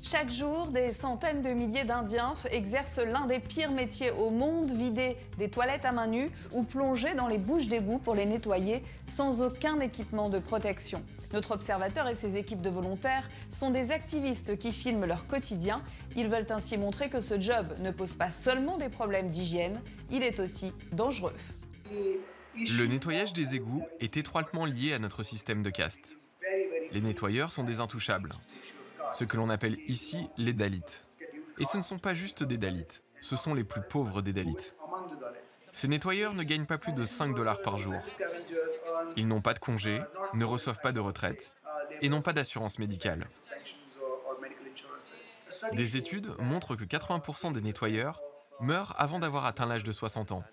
Chaque jour, des centaines de milliers d'Indiens exercent l'un des pires métiers au monde, vider des toilettes à main nue ou plonger dans les bouches d'égout pour les nettoyer sans aucun équipement de protection. Notre observateur et ses équipes de volontaires sont des activistes qui filment leur quotidien. Ils veulent ainsi montrer que ce job ne pose pas seulement des problèmes d'hygiène, il est aussi dangereux. Le nettoyage des égouts est étroitement lié à notre système de caste. Les nettoyeurs sont des intouchables, ce que l'on appelle ici les Dalits. Et ce ne sont pas juste des Dalits, ce sont les plus pauvres des Dalits. Ces nettoyeurs ne gagnent pas plus de 5 $ par jour. Ils n'ont pas de congé, ne reçoivent pas de retraite et n'ont pas d'assurance médicale. Des études montrent que 80% des nettoyeurs meurent avant d'avoir atteint l'âge de 60 ans.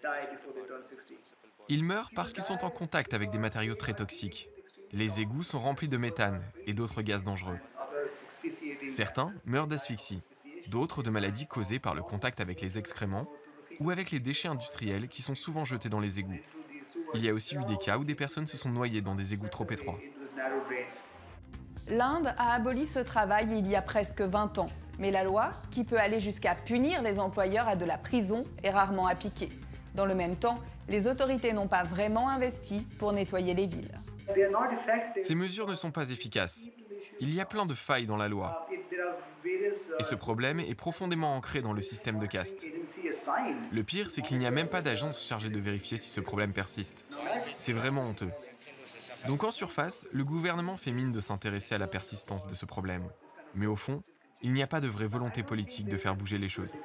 Ils meurent parce qu'ils sont en contact avec des matériaux très toxiques. Les égouts sont remplis de méthane et d'autres gaz dangereux. Certains meurent d'asphyxie, d'autres de maladies causées par le contact avec les excréments ou avec les déchets industriels qui sont souvent jetés dans les égouts. Il y a aussi eu des cas où des personnes se sont noyées dans des égouts trop étroits. L'Inde a aboli ce travail il y a presque 20 ans. Mais la loi, qui peut aller jusqu'à punir les employeurs à de la prison, est rarement appliquée. Dans le même temps, les autorités n'ont pas vraiment investi pour nettoyer les villes. Ces mesures ne sont pas efficaces. Il y a plein de failles dans la loi. Et ce problème est profondément ancré dans le système de caste. Le pire, c'est qu'il n'y a même pas d'agence chargée de vérifier si ce problème persiste. C'est vraiment honteux. Donc en surface, le gouvernement fait mine de s'intéresser à la persistance de ce problème. Mais au fond, il n'y a pas de vraie volonté politique de faire bouger les choses.